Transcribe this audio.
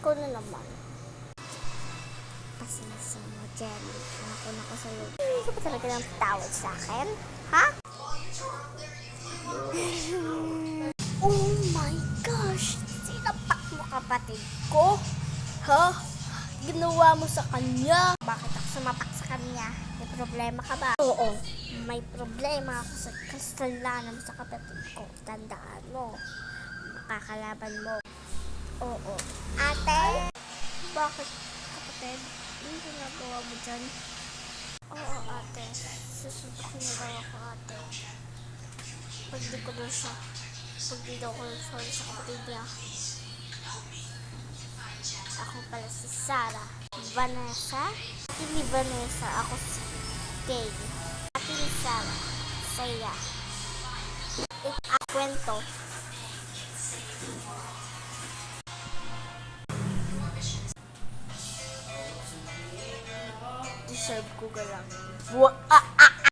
ikaw na naman. Pasensya mo, Jenny. Ako na ko sa'yo. Hindi ka pa talaga ng tawad sa akin? Ha? Oh my gosh! Sinapak mo kapatid ko? Ha? Ginawa mo sa kanya? Bakit ako sumapak sa kanya? May problema ka ba? Oo, may problema ako sa kasalanan mo sa kapatid ko. Tandaan mo. Makakalaban mo. Oo. Ate? Bakit, kapatid? Ano ginagawa mo dyan? Oo, ate. Susundukin niya daw ako, ate. Pag di ko daw siya. Pag di daw ko sorry sa kapatid niya. Ako pala si Sarah. Vanessa? Hindi Vanessa. Ako si Kay. Ate ni Sarah. Saya. Kwento. Deserve ko galang.